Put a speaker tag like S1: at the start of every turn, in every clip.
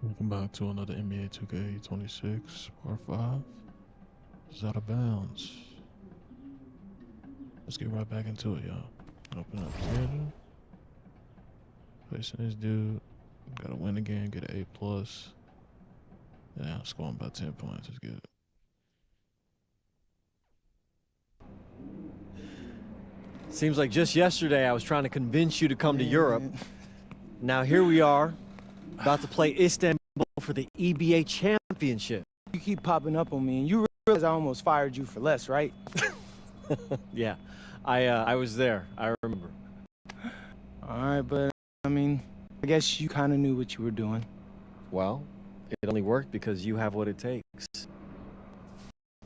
S1: Welcome back to another NBA 2K26 Part 5. It's out of bounds. Let's get right back into it, y'all. Open up the schedule. Facing this dude. Gotta win again, get an A+. Yeah, I'm scoring about 10 points. It's good.
S2: Seems like just yesterday I was trying to convince you to come to Europe. Now here we are, about to play Istanbul for the EBA championship.
S3: You keep popping up on me, and you realize I almost fired you for less, right?
S2: Yeah, I was there. I remember.
S3: All right, but I mean, I guess you kind of knew what you were doing.
S2: Well, it only worked because you have what it takes.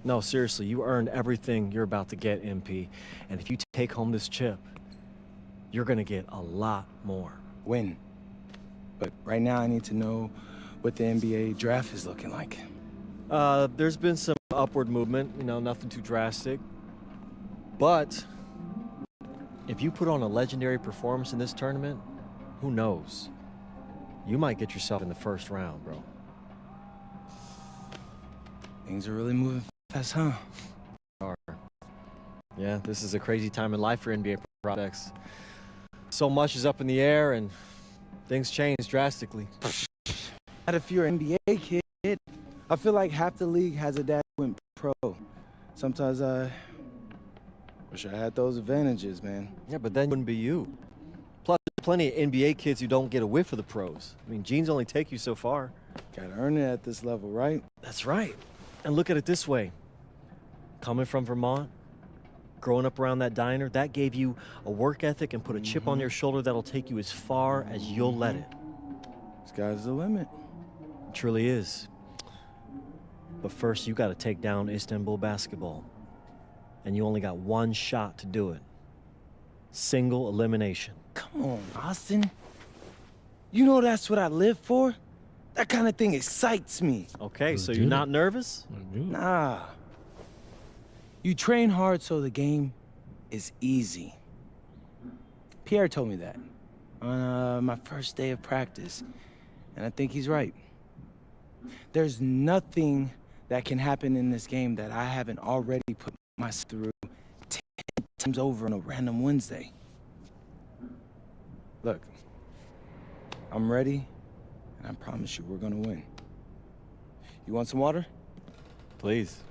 S2: No, seriously, you earned everything you're about to get, MP. And if you take home this chip, you're gonna get a lot more.
S3: Win. But right now, I need to know what the NBA draft is looking like.
S2: There's been some upward movement, nothing too drastic. But if you put on a legendary performance in this tournament, who knows? You might get yourself in the first round, bro.
S3: Things are really moving fast, huh?
S2: Yeah, this is a crazy time in life for NBA prospects. So much is up in the air and things change drastically.
S3: Not if you're an NBA kid. I feel like half the league has a dad who went pro. Sometimes I wish I had those advantages, man.
S2: Yeah, but then it wouldn't be you. Plus, there's plenty of NBA kids who don't get a whiff of the pros. I mean, genes only take you so far.
S3: Gotta earn it at this level, right?
S2: That's right. And look at it this way. Coming from Vermont, growing up around that diner, that gave you a work ethic and put a chip on your shoulder that'll take you as far as you'll let it.
S3: Sky's the limit.
S2: It truly is. But first, you got to take down Istanbul basketball. And you only got one shot to do it. Single elimination.
S3: Come on, Austin. You know that's what I live for? That kind of thing excites me.
S2: Okay, so you're not nervous?
S3: Nah. You train hard so the game is easy. Pierre told me that on my first day of practice, and I think he's right. There's nothing that can happen in this game that I haven't already put myself through 10 times over on a random Wednesday. Look, I'm ready, and I promise you we're gonna win. You want some water?
S2: Please.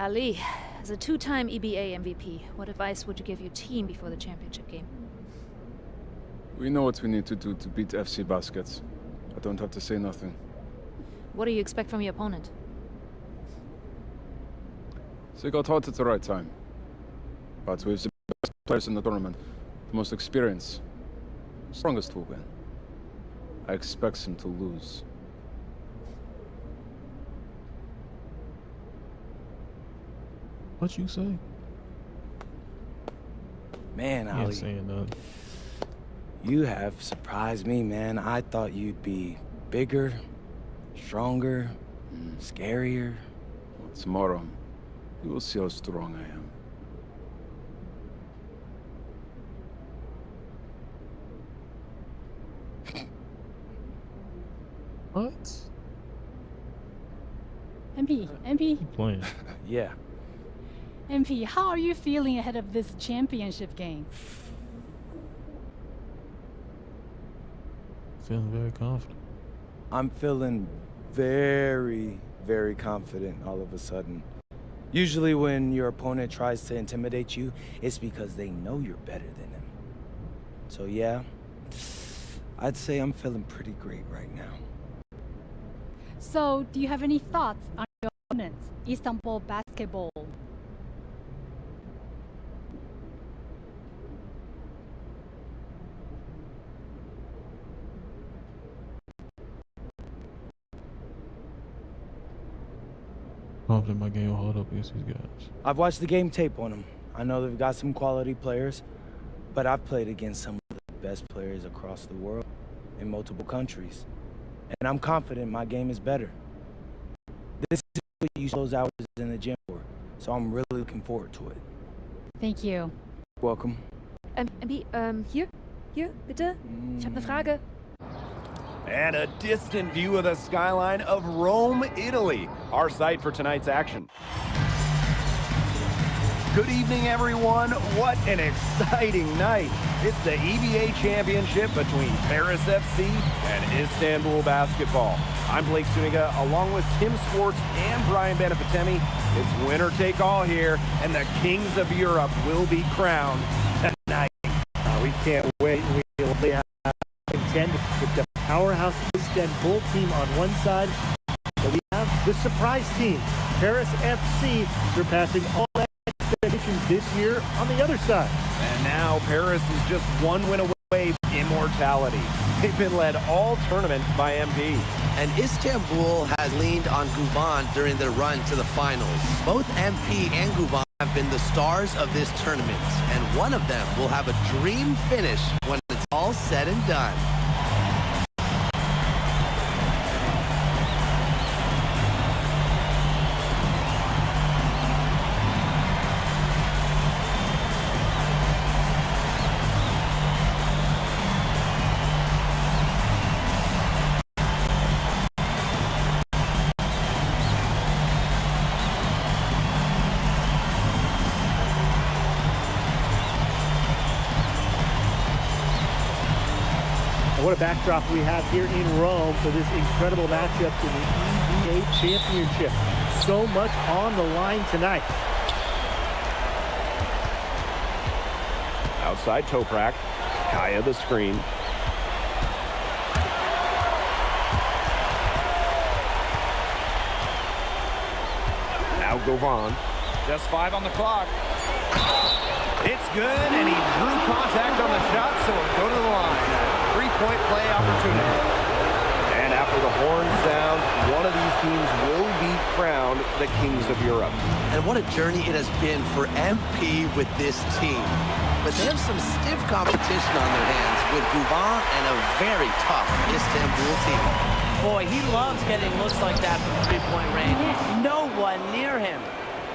S4: Ali, as a two-time EBA MVP, what advice would you give your team before the championship game?
S5: We know what we need to do to beat FC Baskets. I don't have to say nothing.
S4: What do you expect from your opponent?
S5: They got hot at the right time. But with the best players in the tournament, the most experienced, strongest will win. I expect them to lose.
S1: What you say?
S3: Man,
S1: You ain't
S3: Ali,
S1: saying nothing.
S3: you have surprised me, man. I thought you'd be bigger, stronger, scarier.
S5: Well, tomorrow, you will see how strong I am.
S1: What?
S6: MP,
S1: You playing?
S3: Yeah.
S6: MP, how are you feeling ahead of this championship game?
S1: Feeling very confident.
S3: I'm feeling very, very confident all of a sudden. Usually when your opponent tries to intimidate you, it's because they know you're better than them. So yeah, I'd say I'm feeling pretty great right now.
S6: So, do you have any thoughts on your opponents, Istanbul basketball?
S1: Confident my game will hold up against these guys.
S3: I've watched the game tape on them. I know they've got some quality players, but I've played against some of the best players across the world in multiple countries. And I'm confident my game is better. This is what you use those hours in the gym for, so I'm really looking forward to it.
S6: Thank you.
S3: Welcome.
S4: MP, here? Hier, bitte. Ich habe eine Frage.
S7: And a distant view of the skyline of Rome, Italy, our site for tonight's action. Good evening, everyone. What an exciting night. It's the EBA Championship between Paris FC and Istanbul Basketball. I'm Blake Suniga, along with Tim Swartz and Brian Benefitemi. It's winner take all here, and the Kings of Europe will be crowned tonight.
S8: We can't wait. We'll contend with the powerhouse Istanbul team on one side, but we have the surprise team, Paris FC, surpassing all expectations this year on the other side.
S7: And now Paris is just one win away from immortality. They've been led all tournament by MP.
S9: And Istanbul has leaned on Guvan during their run to the finals. Both MP and Guvan have been the stars of this tournament, and one of them will have a dream finish when it's all said and done.
S8: What a backdrop we have here in Rome for this incredible matchup in the EBA Championship. So much on the line tonight.
S7: Outside Toprak, Kaya the screen. Now Govan.
S10: Just 5 on the clock.
S7: It's good, and he drew contact on the shot, so it'll go to the line. Three-point play opportunity. And after the horn sounds, one of these teams will be crowned the Kings of Europe.
S9: And what a journey it has been for MP with this team. But they have some stiff competition on their hands with Guvan and a very tough Istanbul team.
S11: Boy, he loves getting looks like that from three-point range. No one near him.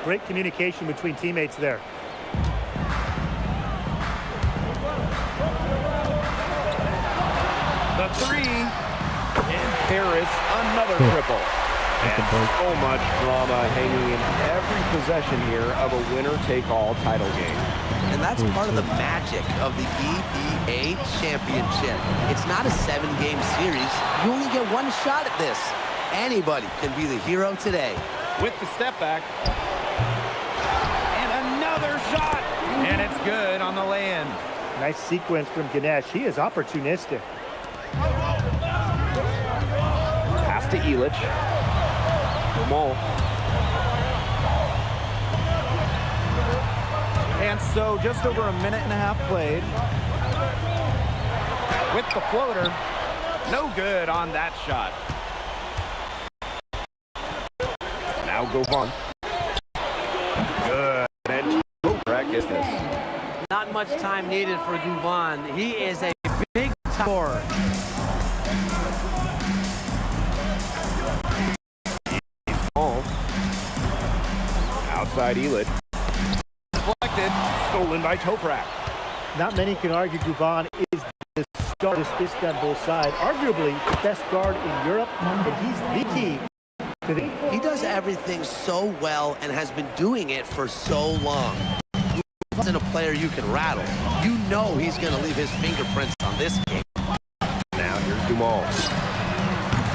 S8: Great communication between teammates there.
S7: The three, and Paris another triple. And so much drama hanging in every possession here of a winner-take-all title game.
S9: And that's part of the magic of the EBA Championship. It's not a 7-game series. You only get one shot at this. Anybody can be the hero today.
S7: With the step back. And another shot. And it's good on the land.
S8: Nice sequence from Ganesh. He is opportunistic.
S7: Pass to Illich. Jamal. And so just over a minute and a half played. With the floater. No good on that shot. Now Govan. Good. And Toprak gets this.
S11: Not much time needed for Guvan. He is a big scorer.
S7: Outside Elid. Deflected. Stolen by Toprak.
S8: Not many can argue Guvan is the star of this Istanbul side. Arguably the best guard in Europe, and he's the key.
S9: He does everything so well and has been doing it for so long. He isn't a player you can rattle. You know he's going to leave his fingerprints on this game.
S7: Now here's Dumal.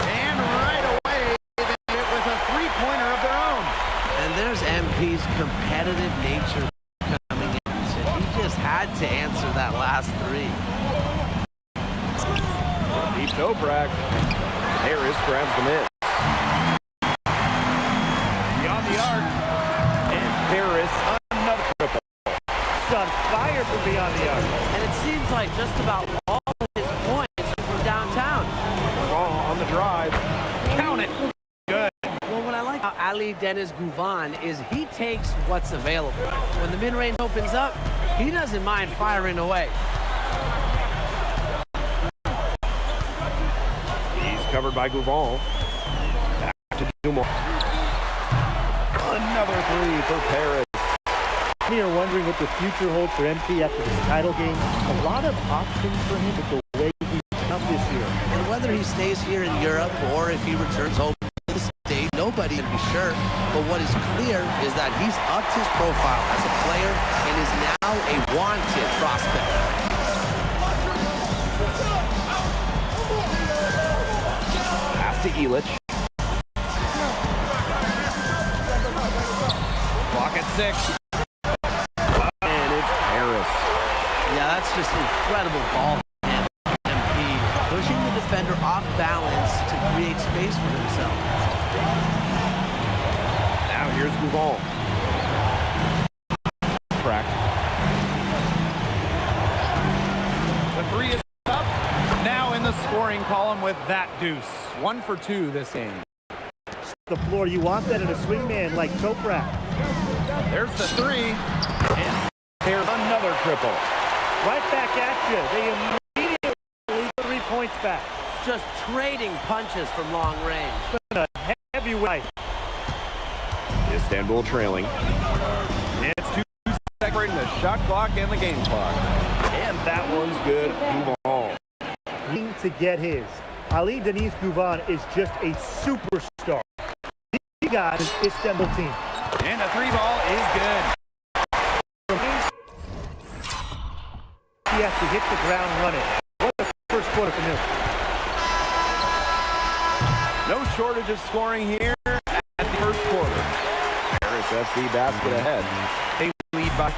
S7: And right away, they hit it with a three-pointer of their own.
S9: And there's MP's competitive nature coming in. So he just had to answer that last three.
S7: Deep Toprak. Harris grabs the miss. Beyond the arc. And Harris another triple.
S8: He's on fire from beyond the arc.
S11: And it seems like just about all of his points are from downtown.
S7: Ball on the drive. Count it. Good.
S11: Well, what I like about Ali Deniz Guvan is he takes what's available. When the mid-range opens up, he doesn't mind firing away.
S7: He's covered by Guvan. Back to Dumal. Another three for Paris.
S8: Many are wondering what the future holds for MP after this title game. A lot of options for him with the way he's up this year.
S9: And whether he stays here in Europe or if he returns home to the state, nobody can be sure. But what is clear is that he's upped his profile as a player and is now a wanted prospect.
S7: Pass to Illich.
S10: Clock at 6.
S7: And it's Paris.
S9: Yeah, that's just incredible ball handling from MP, pushing the defender off balance to create space for himself.
S7: Now here's Gouval. Crack.
S10: The 3 is up. Now in the scoring column with that deuce. 1 for 2 this game.
S8: The floor, you want that in a swingman like Toprak.
S10: There's the 3.
S7: And there's another triple.
S8: Right back at you. They immediately 3 points back.
S11: Just trading punches from long range.
S8: A heavyweight.
S7: Istanbul trailing.
S10: It's 2 separating the shot clock and the game clock.
S7: And that one's good. Gouval.
S8: Need to get his. Ali Deniz Gouvan is just a superstar. He got his Istanbul team.
S10: And the 3 ball is good.
S8: He has to hit the ground running. What the first quarter for him?
S10: No shortage of scoring here at the first quarter.
S7: Paris FC basket ahead.
S10: They lead by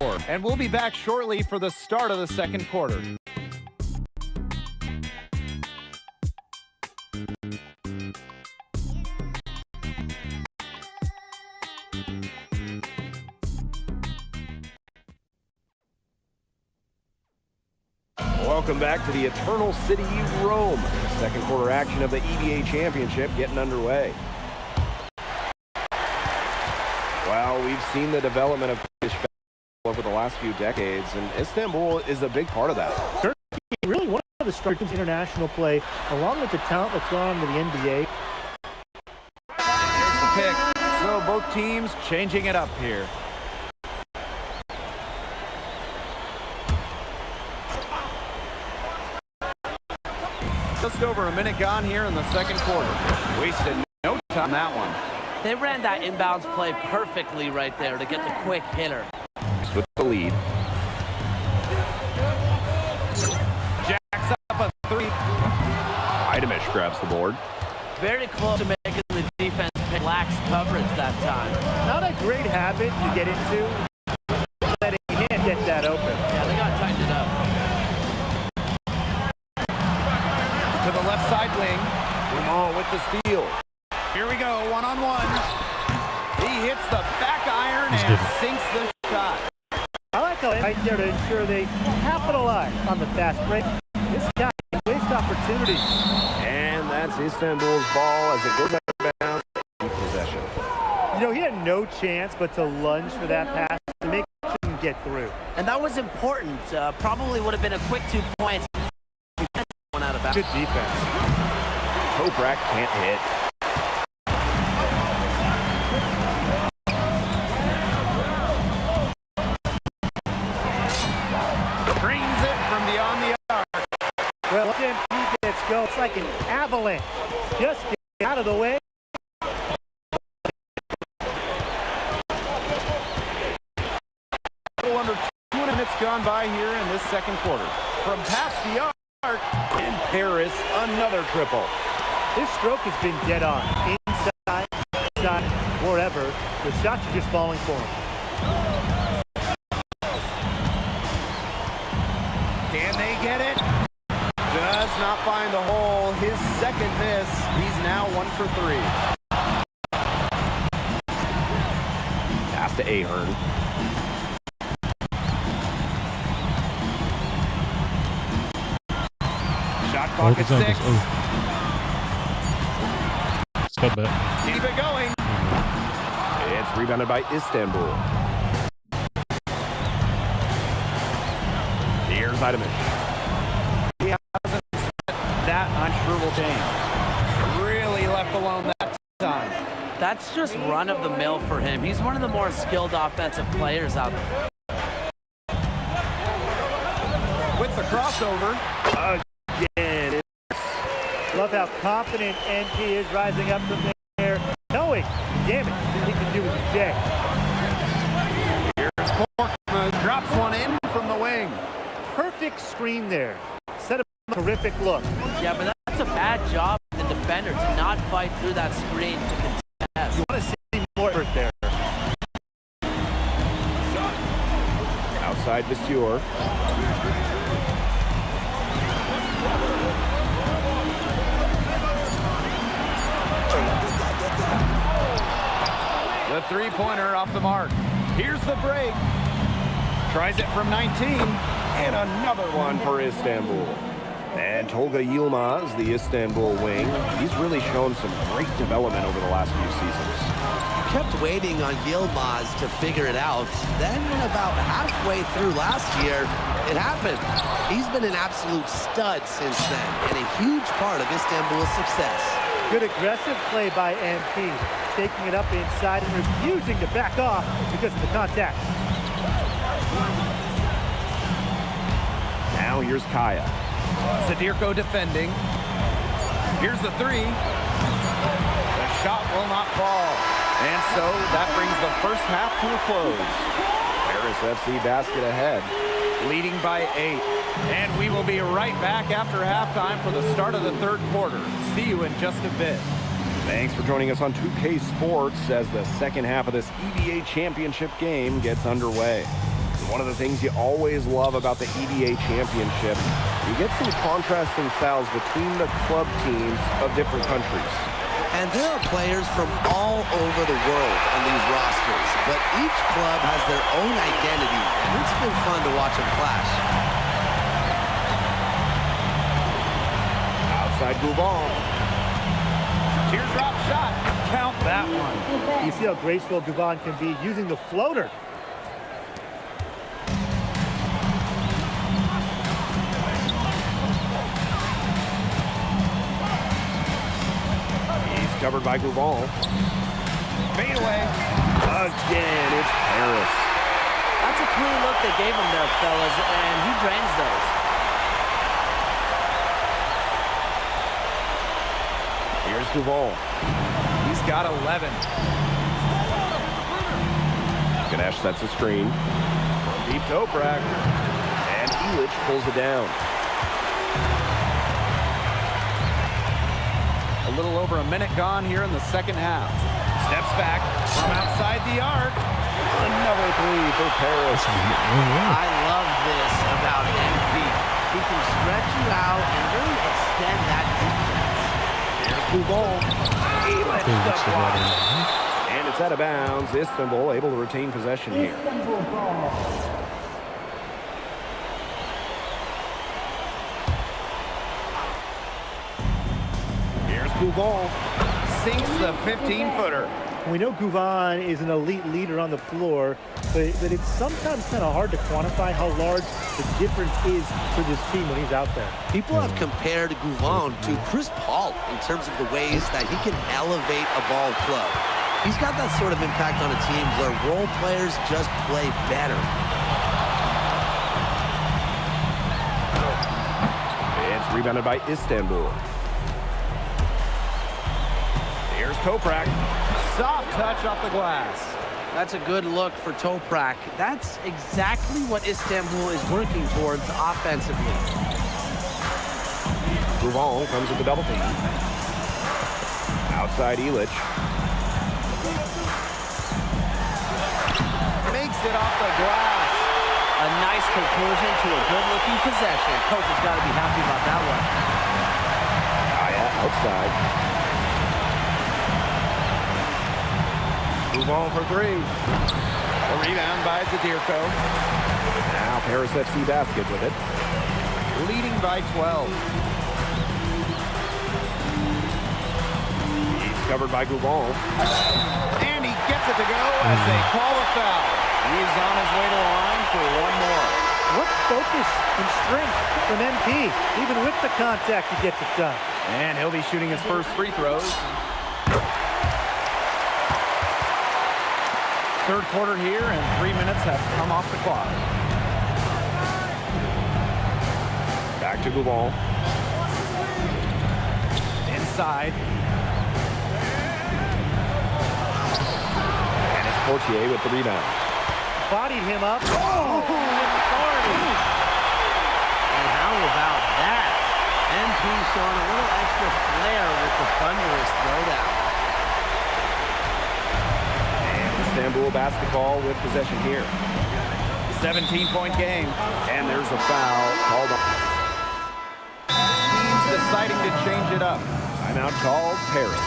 S10: 4. And we'll be back shortly for the start of the second quarter.
S7: Welcome back to the Eternal City, Rome. Second quarter action of the EBA Championship getting underway. Well, we've seen the development of Turkish basketball over the last few decades, and Istanbul is a big part of that.
S8: Turkey, really one of the strongest international play, along with the talent that's gone to the NBA.
S10: Here's the pick. So both teams changing it up here. Just over a minute gone here in the second quarter. Wasted no time on that one.
S11: They ran that inbounds play perfectly right there to get the quick hitter.
S7: With the lead.
S10: Jacks up a 3.
S7: Idamish grabs the board.
S11: Very close to making the defense pay lax coverage that time.
S8: Not a great habit to get into. Letting him get that open.
S11: Yeah, they got to tighten it up.
S10: To the left side wing.
S7: Jamal with the steal.
S10: Here we go, one-on-one. He hits the back iron and sinks the shot.
S8: I like how right there to ensure they capitalize on the fast break. This guy can waste opportunities.
S7: And that's Istanbul's ball as it goes out of bounds. Deep possession.
S8: You know, he had no chance but to lunge for that pass to make sure he can get through.
S11: And that was important. Probably would have been a quick 2 points. One out of bounds.
S8: Good defense.
S7: Toprak can't hit.
S10: Brings it from beyond the arc.
S8: Well, once MP gets go, it's like an avalanche. Just get out of the way.
S10: A little under 2 minutes gone by here in this second quarter. From past the arc.
S7: And Paris, another triple.
S8: This stroke has been dead on. Inside, outside, wherever. The shots are just falling for him.
S10: Can they get it? Does not find the hole. His second miss. He's now 1 for 3.
S7: Pass to Ahern.
S10: Shot clock at 6.
S1: Step back.
S10: Keep it going.
S7: It's rebounded by Istanbul. Here's Idamish.
S10: He hasn't set that, I'm sure will change. Really left alone that time.
S11: That's just run-of-the-mill for him. He's one of the more skilled offensive players out there.
S7: With the crossover. Again.
S8: Love how confident NP is rising up from there, knowing damage he can do with the J.
S10: Here's Korkmaz, drops one in from the wing.
S8: Perfect screen there. Set up a terrific look.
S11: Yeah, but that's a bad job of the defender to not fight through that screen to contest.
S8: You want to see more effort there.
S7: Outside Vasseur.
S10: The three-pointer off the mark. Here's the break. Tries it from 19.
S7: And another one for Istanbul. And Tolga Yilmaz, the Istanbul wing, he's really shown some great development over the last few seasons.
S9: Kept waiting on Yilmaz to figure it out. Then about halfway through last year, it happened. He's been an absolute stud since then, and a huge part of Istanbul's success.
S8: Good aggressive play by MP, taking it up inside and refusing to back off because of the contact.
S7: Now here's Kaya.
S10: Zadirko defending. Here's the three. The shot will not fall. And so that brings the first half to a close.
S7: Paris FC basket ahead.
S10: Leading by 8. And we will be right back after halftime for the start of the third quarter. See you in just a bit.
S7: Thanks for joining us on 2K Sports as the second half of this EBA championship game gets underway. One of the things you always love about the EBA championship, you get some contrasting styles between the club teams of different countries.
S9: And there are players from all over the world on these rosters, but each club has their own identity, and it's been fun to watch them clash.
S7: Outside Gouvan.
S10: Teardrop shot. Count that one.
S8: You see how graceful Gouvan can be using the floater.
S7: Covered by Gouvan.
S10: Fade away.
S7: Again, it's Paris.
S11: That's a clean look they gave him there, fellas, and he drains those.
S7: Here's Gouvan.
S10: He's got 11.
S7: Ganesh sets a screen. Deep Toprak. And Illich pulls it down.
S10: A little over a minute gone here in the second half. Steps back from outside the arc.
S7: Another three for Paris.
S9: I love this about MP. He can stretch you out and really extend that defense.
S7: Here's Gouvan. Illich the block. And it's out of bounds. Istanbul able to retain possession here.
S10: Gouvan sinks the 15-footer.
S8: We know Gouvan is an elite leader on the floor, but it's sometimes kind of hard to quantify how large the difference is for this team when he's out there.
S9: People have compared Gouvan to Chris Paul in terms of the ways that he can elevate a ball club. He's got that sort of impact on a team where role players just play better.
S7: It's rebounded by Istanbul. Here's Toprak.
S10: Soft touch off the glass.
S11: That's a good look for Toprak. That's exactly what Istanbul is working towards offensively.
S7: Gouvan comes with the double team. Outside Illich.
S10: Makes it off the glass.
S11: A nice conclusion to a good-looking possession. Coach has got to be happy about that one.
S7: Kaya outside.
S10: Gouvan for three. A rebound by Zadirko.
S7: Now Paris FC basket with it.
S10: Leading by 12.
S7: He's covered by Gouvan.
S10: And he gets it to go as they call a foul. He's on his way to the line for one more.
S8: What focus and strength from MP. Even with the contact, he gets it done.
S10: And he'll be shooting his first free throws. Third quarter here, and 3 minutes have come off the clock.
S7: Back to Gouvan.
S10: Inside.
S7: And it's Portier with the rebound.
S8: Bodied him up. Oh, with authority.
S11: And how about that? MP showing a little extra flair with the thunderous throwdown.
S7: And Istanbul basketball with possession here.
S10: 17-point game.
S7: And there's a foul called on.
S10: Teams deciding to change it up.
S7: Timeout called Paris.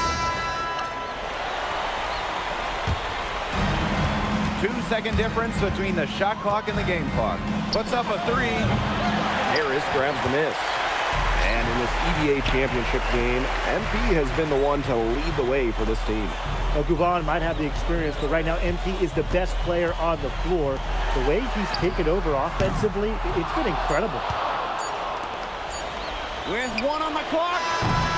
S10: 2-second difference between the shot clock and the game clock. Puts up a three.
S7: Harris grabs the miss. And in this EBA championship game, MP has been the one to lead the way for this team.
S8: Well, Gouvan might have the experience, but right now MP is the best player on the floor. The way he's taken over offensively, it's been incredible.
S10: With 1 on the clock,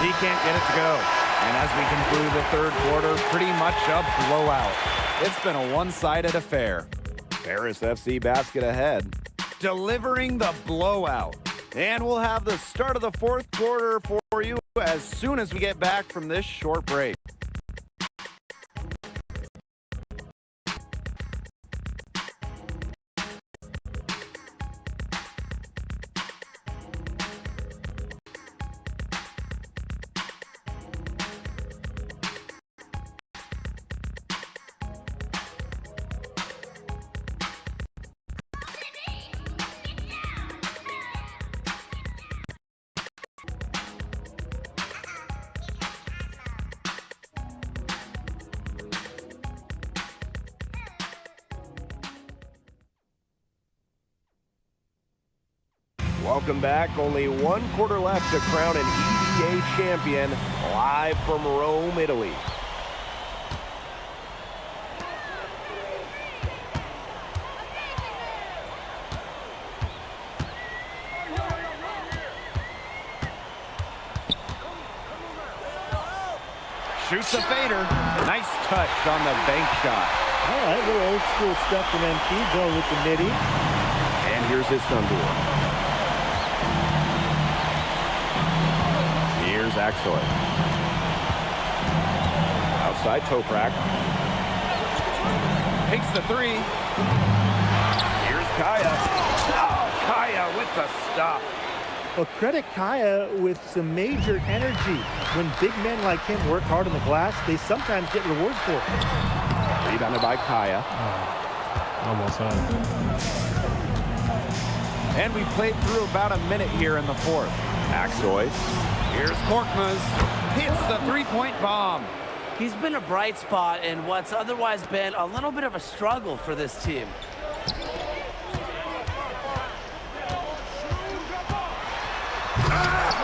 S10: he can't get it to go. And as we conclude the third quarter, pretty much a blowout. It's been a one-sided affair.
S7: Paris FC basket ahead.
S10: Delivering the blowout. And we'll have the start of the fourth quarter for you as soon as we get back from this short break.
S7: Welcome back. Only 1 quarter left to crown an EBA champion, live from Rome, Italy.
S10: Shoots a fader. Nice touch on the bank shot.
S8: All right, little old school stuff from MP, going with the midi.
S7: And here's Istanbul. Here's Aksoy. Outside Toprak.
S10: Takes the three.
S7: Here's Kaya. Oh, Kaya with the stuff.
S8: Well, credit Kaya with some major energy. When big men like him work hard on the glass, they sometimes get rewarded for it.
S7: Rebounded by Kaya.
S1: Almost had it.
S10: And we played through about a minute here in the fourth.
S7: Aksoy.
S10: Here's Korkmaz. Hits the three-point bomb.
S11: He's been a bright spot in what's otherwise been a little bit of a struggle for this team.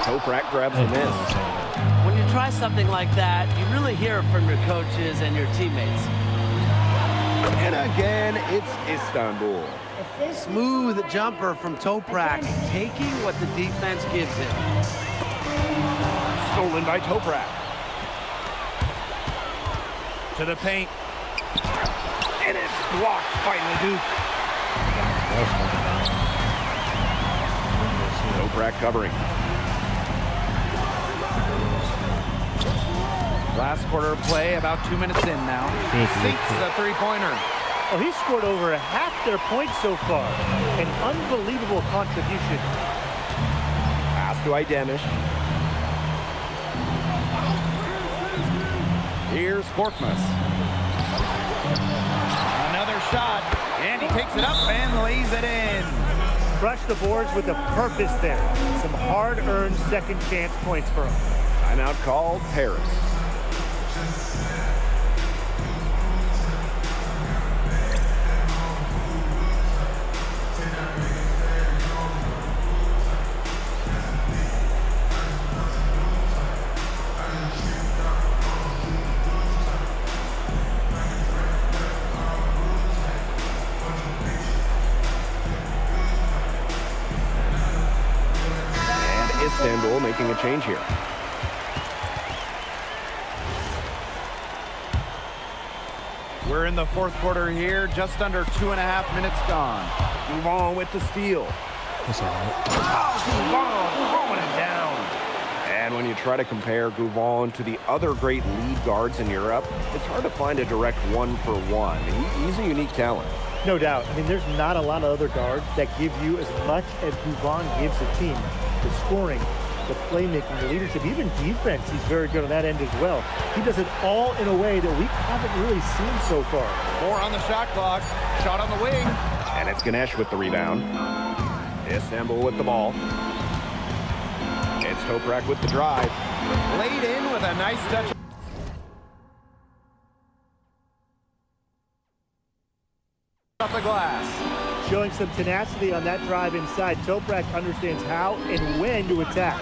S7: Toprak grabs the miss.
S11: When you try something like that, you really hear it from your coaches and your teammates.
S7: And again, it's Istanbul.
S11: Smooth jumper from Toprak, taking what the defense gives him.
S7: Stolen by Toprak.
S10: To the paint.
S7: And it's blocked by Leduc. Toprak covering.
S10: Last quarter of play, about 2 minutes in now. Sinks the three-pointer.
S8: Oh, he scored over half their points so far. An unbelievable contribution.
S7: Pass to Idemish.
S10: Here's Korkmaz. Another shot, and he takes it up and lays it in.
S8: Crush the boards with a purpose there. Some hard-earned second chance points for him.
S7: Timeout called Paris. Istanbul making a change here.
S10: We're in the fourth quarter here, just under 2.5 minutes gone.
S7: Gouvan with the steal.
S1: That's all right.
S7: Oh, Gouvan throwing it down. And when you try to compare Gouvan to the other great lead guards in Europe, it's hard to find a direct one-for-one. He's a unique talent.
S8: No doubt. I mean, there's not a lot of other guards that give you as much as Gouvan gives the team. The scoring, the playmaking, the leadership, even defense, he's very good on that end as well. He does it all in a way that we haven't really seen so far.
S10: 4 on the shot clock. Shot on the wing.
S7: And it's Ganesh with the rebound. Istanbul with the ball. It's Toprak with the drive.
S10: Laid in with a nice touch. Off the glass.
S8: Showing some tenacity on that drive inside. Toprak understands how and when to attack.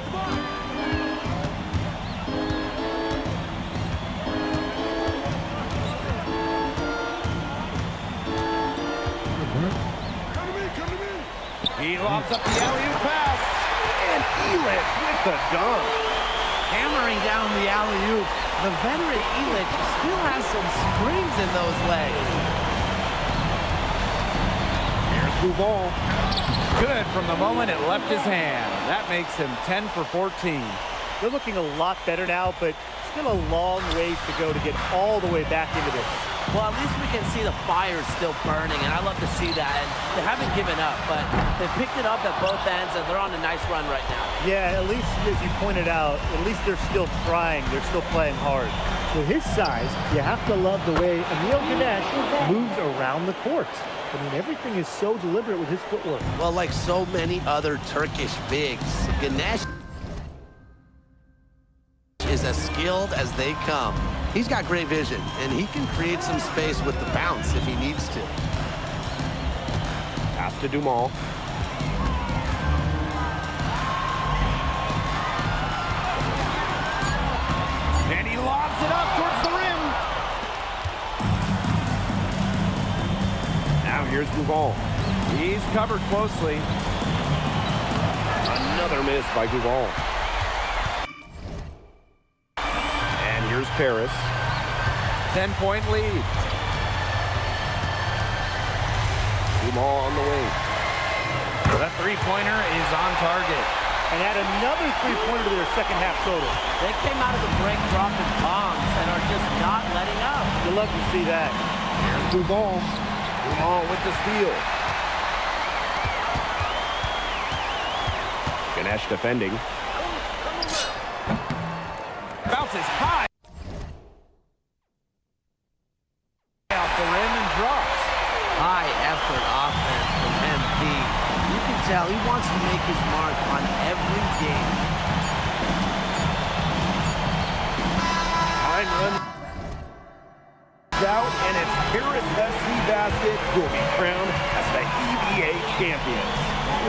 S10: He lobs up the alley-oop pass.
S7: And Elitch with the dunk.
S11: Hammering down the alley-oop. The veteran Elitch still has some springs in those legs.
S7: Here's Gouvan.
S10: Good from the moment it left his hand. That makes him 10 for 14.
S8: They're looking a lot better now, but still a long ways to go to get all the way back into this.
S11: Well, at least we can see the fire still burning, and I love to see that. And they haven't given up, but they picked it up at both ends, and they're on a nice run right now.
S8: Yeah, at least, as you pointed out, at least they're still trying. They're still playing hard. With his size, you have to love the way Emil Ganesh moves around the court. I mean, everything is so deliberate with his footwork.
S9: Well, like so many other Turkish bigs, Ganesh is as skilled as they come. He's got great vision, and he can create some space with the bounce if he needs to.
S7: Pass to Dumal.
S10: And he lobs it up towards the rim.
S7: Now here's Gouvan.
S10: He's covered closely.
S7: Another miss by Gouvan. And here's Paris.
S10: 10-point lead.
S7: Dumal on the wing.
S10: The three-pointer is on target.
S8: And add another three-pointer to their second half total.
S11: They came out of the break dropping bombs and are just not letting up.
S8: You love to see that.
S7: Here's Gouvan. Gouvan with the steal. Ganesh defending.
S10: Bounces high. Off the rim and drops.
S11: High effort offense from MP. You can tell he wants to make his mark on every game.
S7: Time runs out, and it's Paris FC Basket who will be crowned as the EBA champions.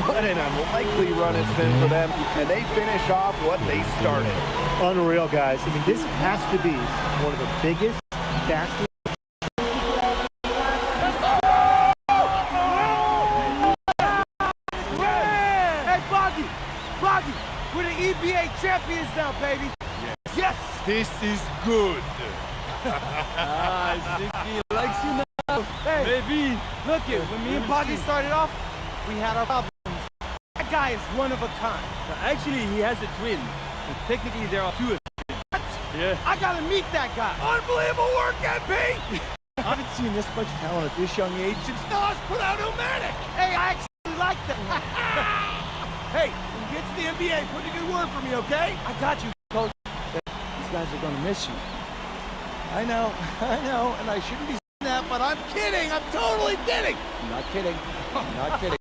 S7: What an unlikely run it's been for them, and they finish off what they started.
S8: Unreal, guys. I mean, this has to be one of the biggest, fastest.
S3: Boggy, we're the EBA champions now, baby. Yes.
S12: This is good.
S3: I think he likes you now. Hey, baby, look it. When me and Boggy started off, we had our problems. That guy is one of a kind. Actually, he has a twin. But technically, there are two of them. What? Yeah. I gotta meet that guy. Unbelievable work, MP. I haven't seen this much talent at this young age since Nas put out Illmatic. Hey, I actually like that. Hey, when you get to the NBA, put in a good word for me, okay? I got you, Coach. These guys are gonna miss you. I know, and I shouldn't be saying that, but I'm kidding. I'm totally kidding. I'm not kidding. I'm not kidding.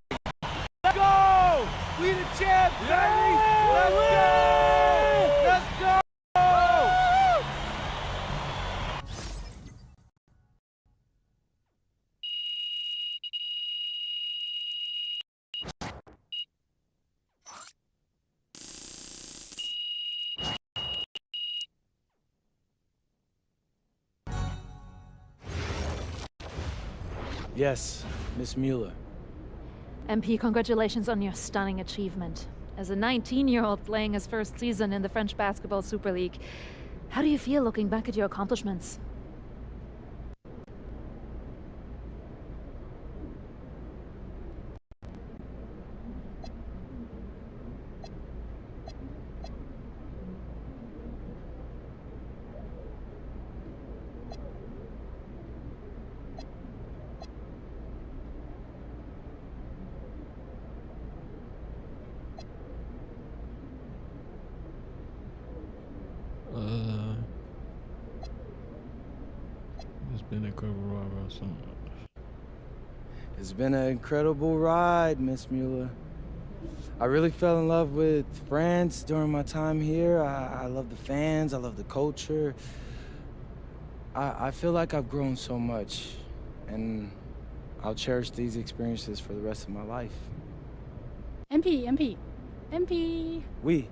S3: Let's go! We the champs, baby! Let's go! Let's go! Yes, Miss Mueller.
S4: MP, congratulations on your stunning achievement. As a 19-year-old playing his first season in the French Basketball Super League, how do you feel looking back at your accomplishments?
S1: been an incredible ride, bro.
S3: It's been an incredible ride, Miss Mueller. I really fell in love with France during my time here. I love the fans, I love the culture. I feel like I've grown so much, and I'll cherish these experiences for the rest of my life.
S6: MP.
S3: Oui.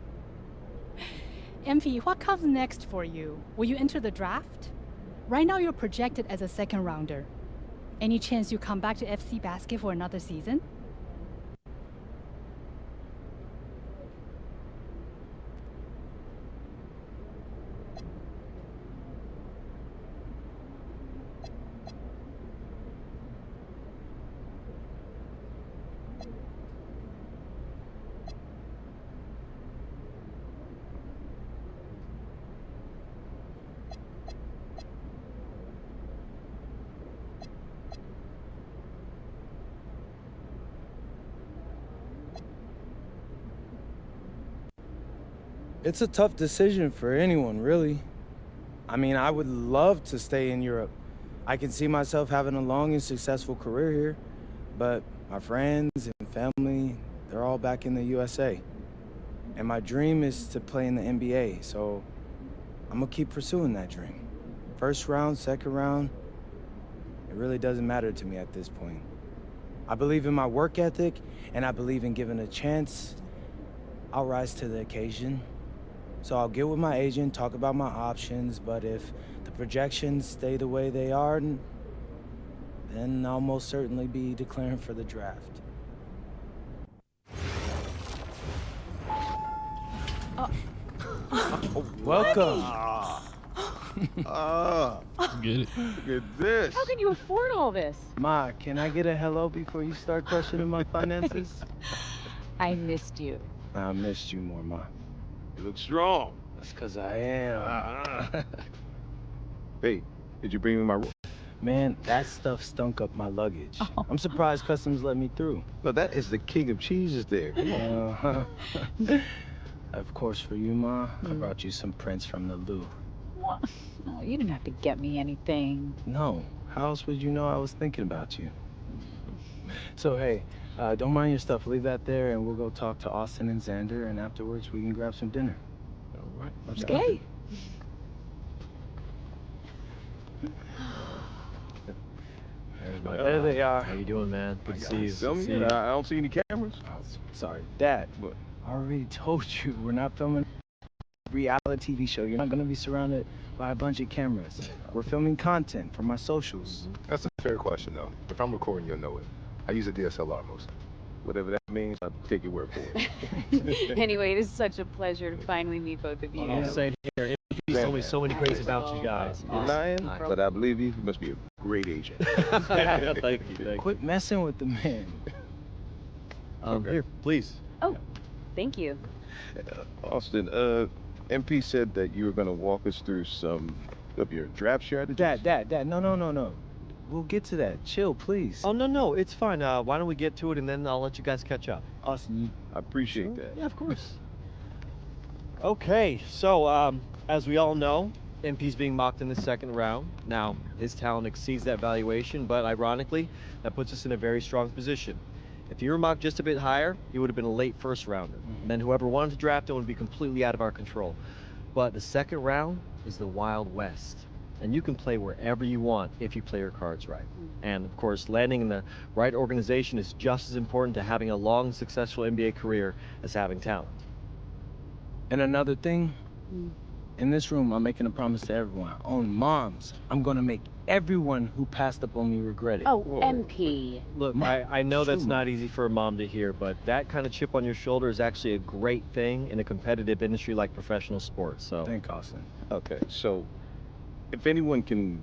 S6: MP, what comes next for you? Will you enter the draft? Right now, you're projected as a second rounder. Any chance you come back to FC Basket for another season?
S3: It's a tough decision for anyone, really. I mean, I would love to stay in Europe. I can see myself having a long and successful career here, but my friends and family, they're all back in the USA. And my dream is to play in the NBA, so I'm gonna keep pursuing that dream. First round, second round, it really doesn't matter to me at this point. I believe in my work ethic, and I believe in giving a chance. I'll rise to the occasion. So I'll get with my agent, talk about my options, but if the projections stay the way they are, then I'll most certainly be declaring for the draft. Welcome.
S1: Get it?
S12: Look at this.
S13: How can you afford all this?
S3: Ma, can I get a hello before you start questioning my finances?
S13: I missed you.
S3: I missed you more, Ma.
S12: You look strong.
S3: That's because I am.
S12: Hey, did you bring me my...
S3: Man, that stuff stunk up my luggage.
S13: Oh.
S3: I'm surprised customs let me through.
S12: Well, that is the king of cheeses there. Come on.
S3: Of course, for you, Ma, I brought you some prints from the Louvre.
S13: What? No, you didn't have to get me anything.
S3: No, how else would you know I was thinking about you? So, hey, don't mind your stuff. Leave that there, and we'll go talk to Austin and Xander, and afterwards we can grab some dinner.
S12: All right.
S13: Okay.
S2: There they are.
S10: How you doing, man? Good to see you.
S12: Film you? I don't see any cameras.
S3: Oh, sorry, Dad.
S12: What?
S3: I already told you, we're not filming a reality TV show. You're not gonna be surrounded by a bunch of cameras. We're filming content for my socials.
S14: That's a fair question, though. If I'm recording, you'll know it. I use a DSLR mostly.
S12: Whatever that means, I'll take your word for it.
S13: Anyway, it is such a pleasure to finally meet both of you.
S10: I'm saying here, he's told me so many great about you guys.
S12: You're lying, but I believe you. You must be a great agent.
S10: Thank you.
S3: Quit messing with the man.
S10: Here, please.
S13: Oh, thank you.
S12: Austin, MP said that you were going to walk us through some of your draft strategies.
S3: Dad, no. We'll get to that. Chill, please.
S2: Oh, no, it's fine. Why don't we get to it, and then I'll let you guys catch up.
S3: Austin,
S12: I appreciate that.
S2: Yeah, of course. Okay, so as we all know, MP's being mocked in the second round. Now, his talent exceeds that valuation, but ironically, that puts us in a very strong position. If he were mocked just a bit higher, he would have been a late first rounder. And then whoever wanted to draft him would be completely out of our control. But the second round is the Wild West. And you can play wherever you want if you play your cards right. And of course, landing in the right organization is just as important to having a long, successful NBA career as having talent.
S3: And another thing, in this room, I'm making a promise to everyone. On Moms, I'm gonna make everyone who passed up on me regret it.
S13: Oh, MP.
S2: Look, I know that's not easy for a mom to hear, but that kind of chip on your shoulder is actually a great thing in a competitive industry like professional sports. So,
S3: Thank Austin.
S12: Okay, so if anyone can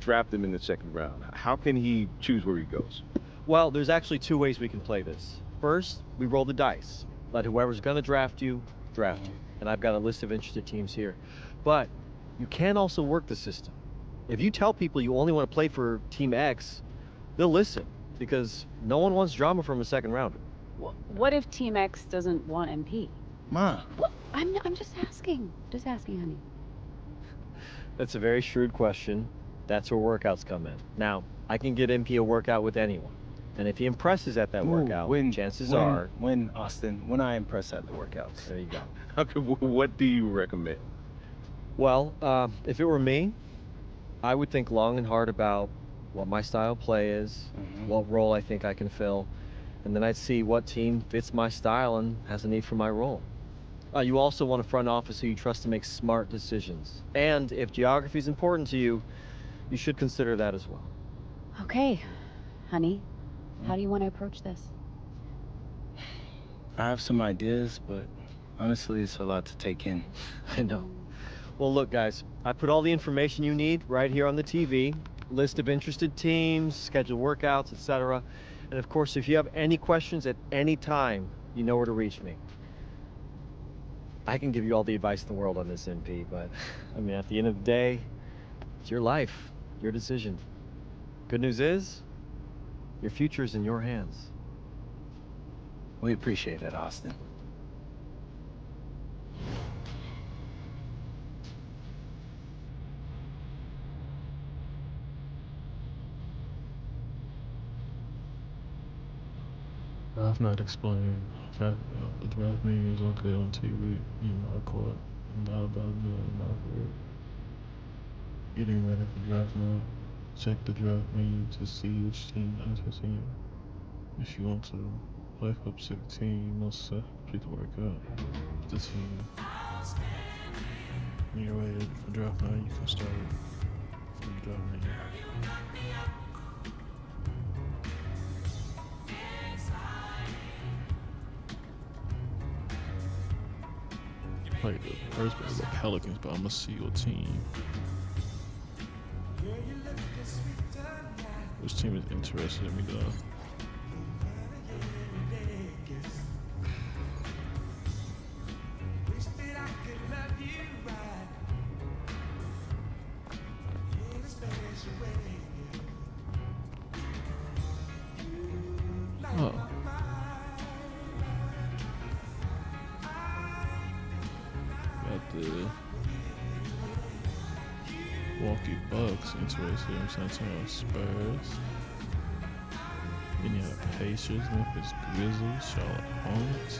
S12: draft him in the second round, how can he choose where he goes?
S2: well, there's actually two ways we can play this. First, we roll the dice. Let whoever's going to draft you, draft you. And I've got a list of interested teams here. But you can also work the system. If you tell people you only want to play for Team X, they'll listen because no one wants drama from a second rounder.
S13: What if Team X doesn't want MP?
S3: Ma.
S13: What? I'm just asking. Just asking, honey.
S2: That's a very shrewd question. That's where workouts come in. Now, I can get MP a workout with anyone. And if he impresses at that workout, chances are...
S3: When, Austin, when I impress at the workouts.
S2: There you go.
S12: Okay, what do you recommend?
S2: Well, if it were me, I would think long and hard about what my style of play is, what role I think I can fill, and then I'd see what team fits my style and has a need for my role. You also want a front office who you trust to make smart decisions. And if geography is important to you, you should consider that as well.
S13: Okay, honey. How do you want to approach this?
S3: I have some ideas, but honestly, it's a lot to take in.
S2: I know. Well, look, guys, I put all the information you need right here on the TV. List of interested teams, scheduled workouts, etc. And of course, if you have any questions at any time, you know where to reach me. I can give you all the advice in the world on this, MP, but I mean, at the end of the day, it's your life, your decision. Good news is, your future is in your hands.
S3: We appreciate it, Austin.
S1: I've not explained that the draft meeting is okay on TV. You know, I caught not about doing MyCareer. Getting ready for draft now. Check the draft menu to see which team interests you. If you want to play for a specific team, you must complete the workout with the team. When you're ready for draft now, you can start from the draft menu. Like the first one is the Pelicans, but I'm gonna see your team. Which team is interested in me though? Oh. Got the Milwaukee Bucks interested in San Antonio Spurs. Then you have Pacers, Memphis Grizzlies, Charlotte Hornets.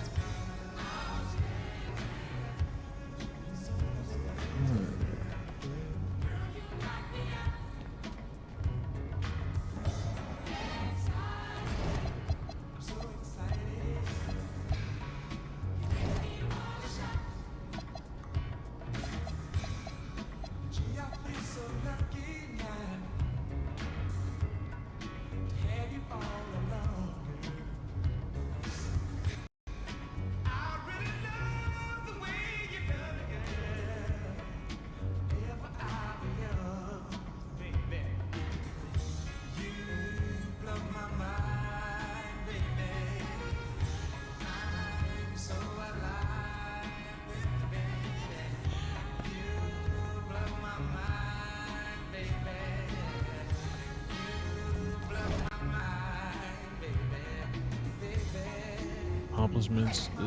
S1: Accomplishments, I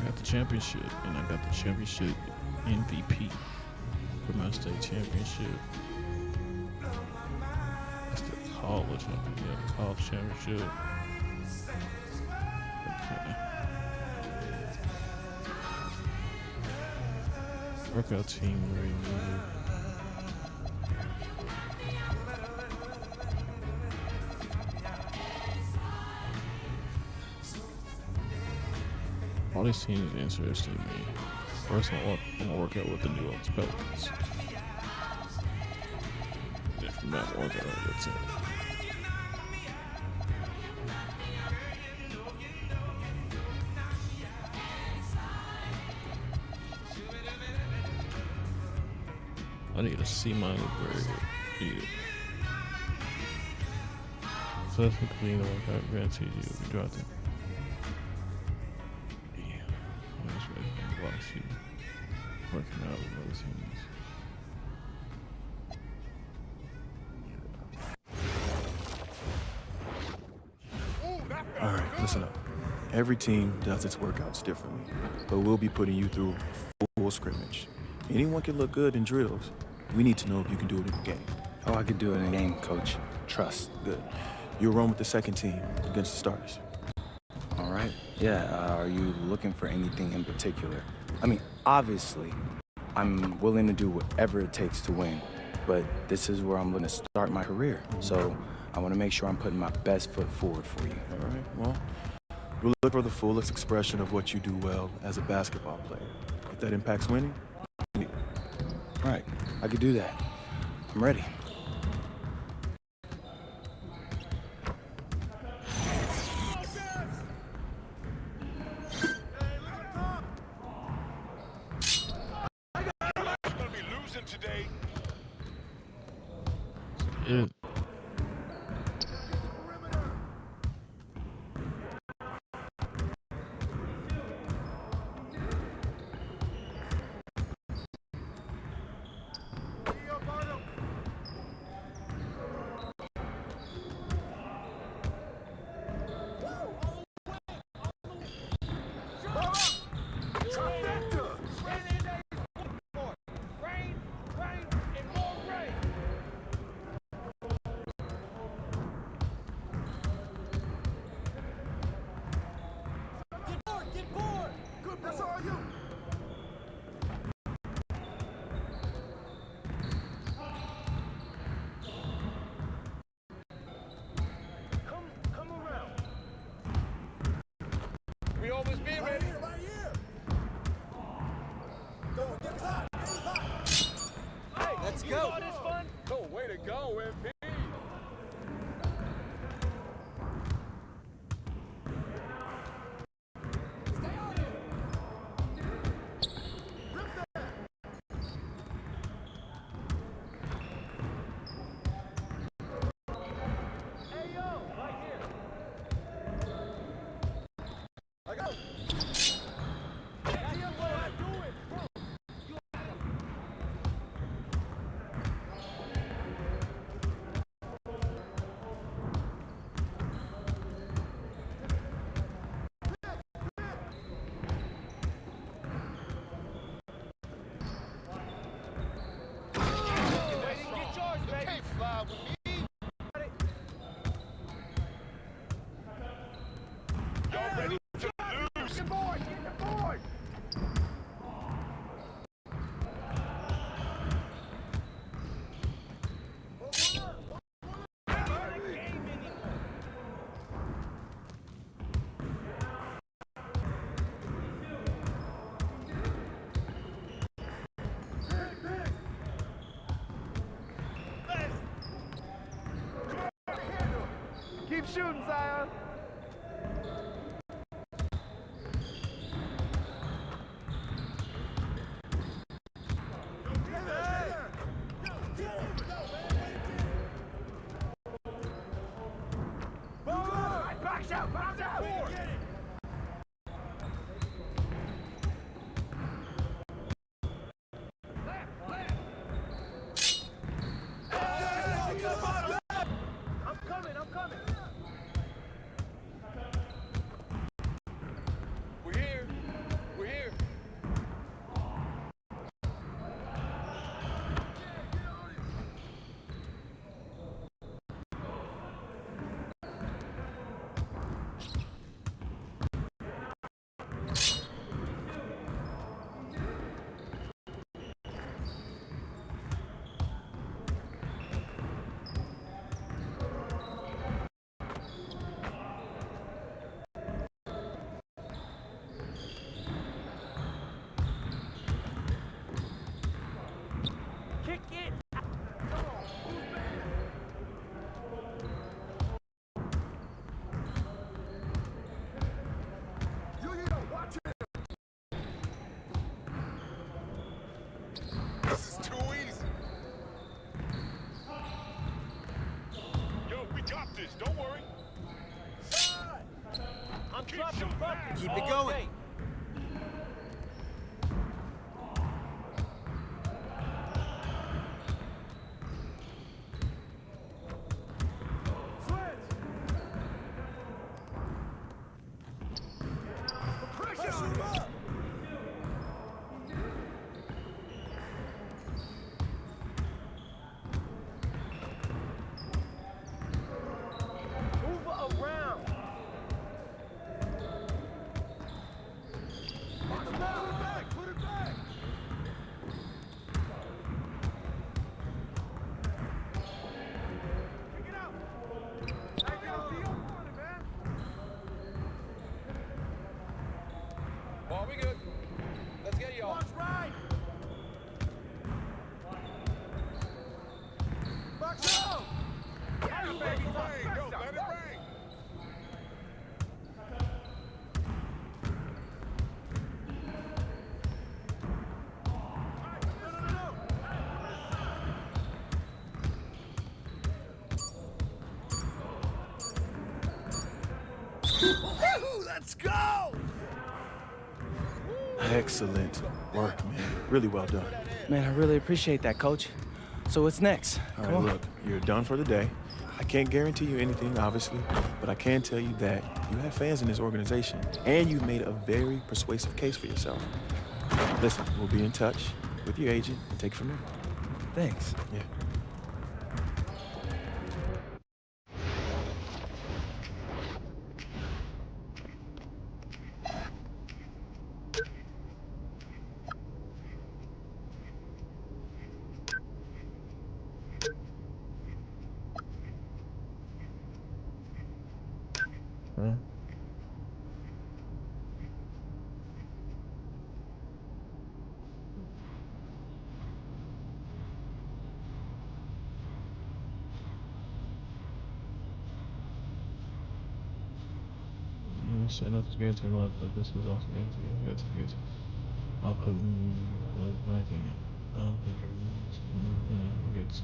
S1: got the championship, and I got the championship MVP for my state championship. That's the college, yeah, the college championship. Okay. Workout team review. All these teams are interested in me. First, I'm gonna work out with the New Orleans Pelicans. If I'm not working out, that's it. I need a C-minus grade. Yeah. So that's the clean workout. Guaranteed you will be drafted. Working out with those teams.
S15: Alright, listen up. Every team does its workouts differently, but we'll be putting you through full scrimmage. Anyone can look good in drills, We need to know if you can do it in the game.
S3: Oh, I could do it in a game, coach. Trust.
S15: Good. You'll run with the second team against the starters.
S3: All right. Yeah, are you looking for anything in particular? I mean, obviously, I'm willing to do whatever it takes to win, but this is where I'm going to start my career. So I want to make sure I'm putting my best foot forward for you.
S15: All right, well, we'll look for the fullest expression of what you do well as a basketball player. If that impacts winning,
S3: All right, I could do that. I'm ready.
S1: Yeah.
S10: Let's go.
S14: Oh, way to go, MP. Keep shooting, Zion. Box out, box out. I'm coming. We're here. Kick it. This is too easy. Yo, we got this. Don't worry. I'm dropping buckets. Keep it going.
S10: Ball, we good. Let's get y'all. Right. Box out. Yeah, baby. Rain. Go, let it rain.
S7: Let's go!
S15: Excellent work, man. Really well done.
S3: Man, I really appreciate that, Coach. So what's next?
S15: All
S3: Come
S15: right,
S3: on.
S15: look, you're done for the day. I can't guarantee you anything, obviously, but I can tell you that you have fans in this organization, and you've made a very persuasive case for yourself. Listen, we'll be in touch with your agent and take it from there.
S3: Thanks.
S15: Yeah.
S1: Huh? Say nothing's going to like, but this is also going to get I'll put like backing it. I don't think it gets.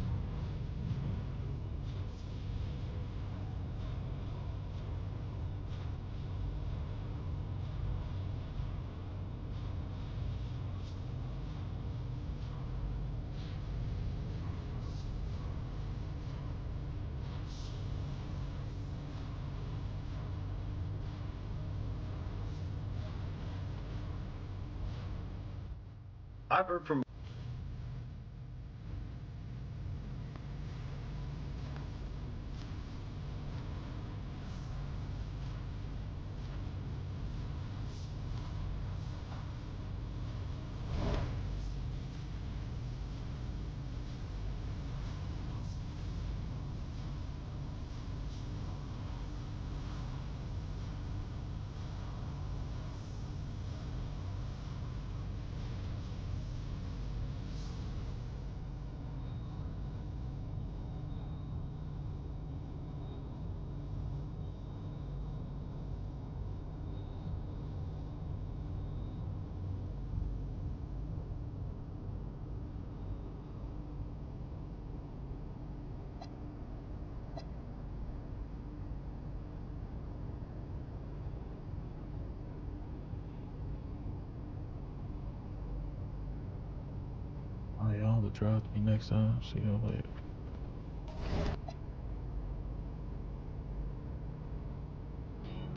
S12: I've heard from
S1: Oh, y'all to draft me next time. See y'all later.